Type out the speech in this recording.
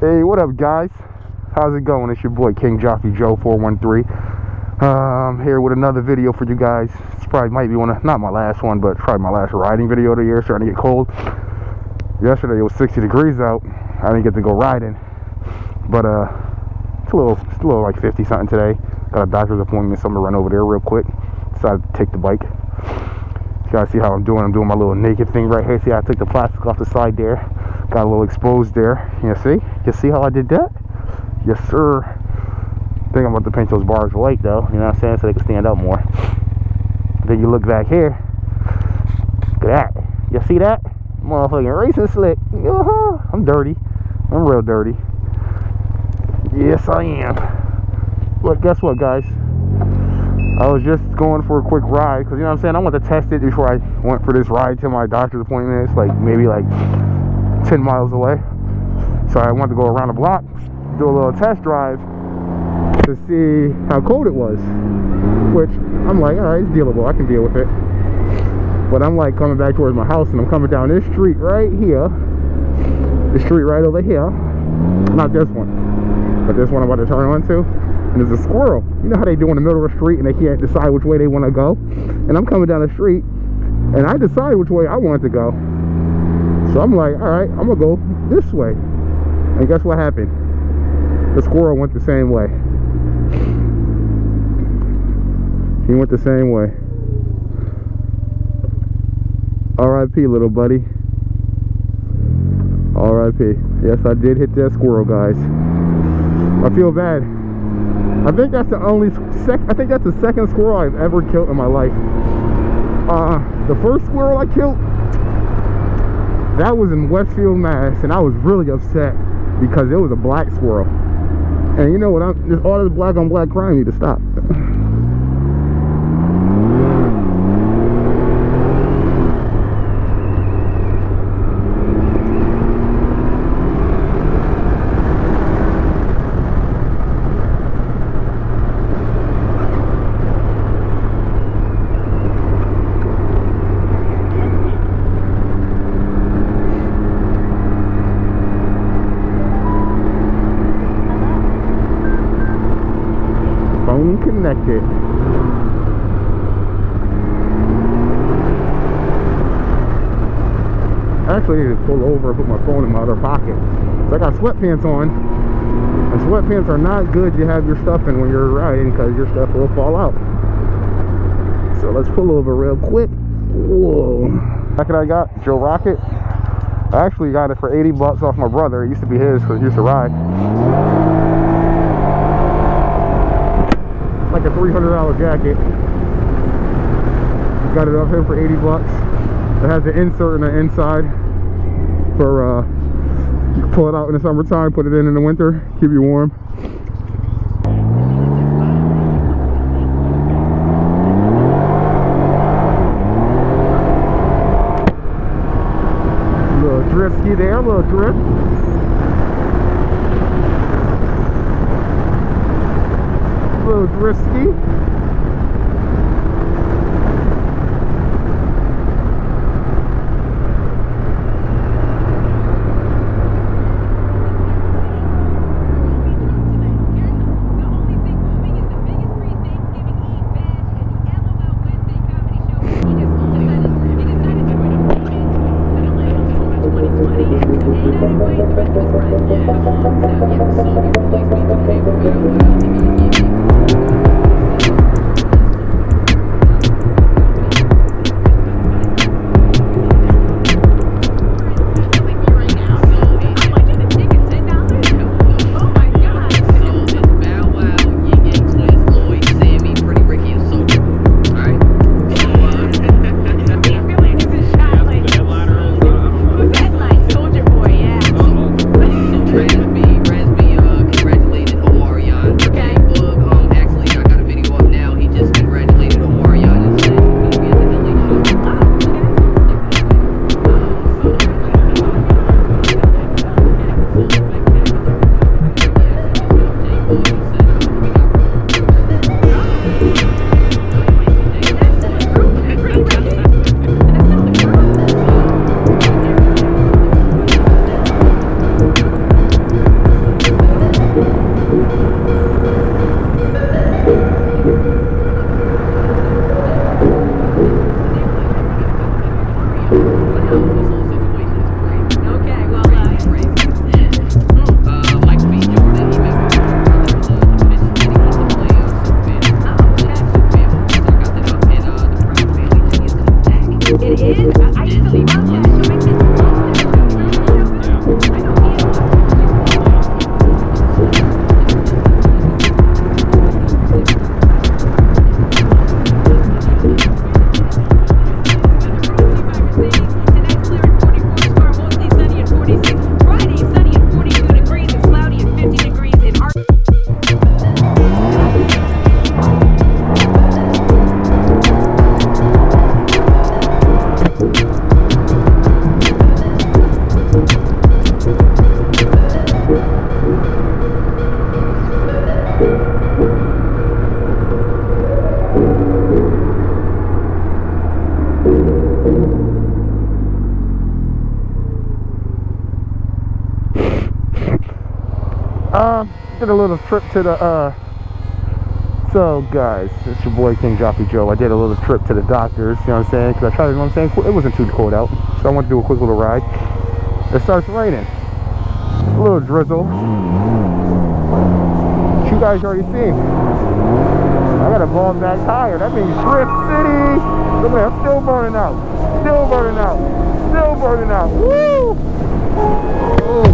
Hey, what up, guys? How's it going? It's your boy King Joffy Joe 413. Here with another video for you guys. It's probably might be not my last one, but probably my last riding video of the year. It's starting to get cold. Yesterday it was 60 degrees out. I didn't get to go riding, but it's a little like 50 something today. Got a doctor's appointment, so I'm gonna run over there real quick. Decided to take the bike. You guys see how I'm doing? I'm doing my little naked thing right here. See how I took the plastic off the side there? Got a little exposed there. You see? You see how I did that? Yes, sir. I think I'm about to paint those bars white, though. You know what I'm saying? So they can stand out more. Then you look back here. Look at that. You see that? Motherfucking racing slick. I'm dirty. I'm real dirty. Yes, I am. But guess what, guys? I was just going for a quick ride because, you know what I'm saying, I want to test it before I went for this ride to my doctor's appointment. It's like maybe like 10 miles away. So I wanted to go around the block, do a little test drive to see how cold it was. Which I'm like, all right, it's dealable. I can deal with it. But I'm like coming back towards my house, and I'm coming down this street right here. The street right over here. Not this one, but this one I'm about to turn onto. And there's a squirrel. You know how they do in the middle of the street and they can't decide which way they want to go? And I'm coming down the street and I decide which way I want to go. So I'm like, all right, I'm gonna go this way. And guess what happened? The squirrel went the same way. He went the same way. R.I.P. little buddy. R.I.P. Yes, I did hit that squirrel, guys. I feel bad. I think that's the second squirrel I've ever killed in my life. The first squirrel I killed, that was in Westfield, Mass, and I was really upset because it was a black squirrel. And you know what? All this black on black crime need to stop. Connected. I actually need to pull over and put my phone in my other pocket. So I got sweatpants on, and sweatpants are not good to have your stuff in when you're riding because your stuff will fall out. So let's pull over real quick. Whoa. Jacket I got, Joe Rocket. I actually got it for 80 bucks off my brother. It used to be his because he used to ride. Like a $300 jacket. Got it off him for 80 bucks. It has an insert in the inside for you can pull it out in the summertime, put it in the winter, keep you warm. A little drift ski there, a little drift. Little risky. Did a little trip to the, so guys, it's your boy King Joffy Joe. I did a little trip to the doctors, you know what I'm saying? Because I tried, you know what I'm saying? It wasn't too cold out, so I wanted to do a quick little ride. It starts raining. A little drizzle. You guys already seen. I got a ball back tire. That means Drift City. Look at that, I'm still burning out. Still burning out. Still burning out. Woo! Ooh.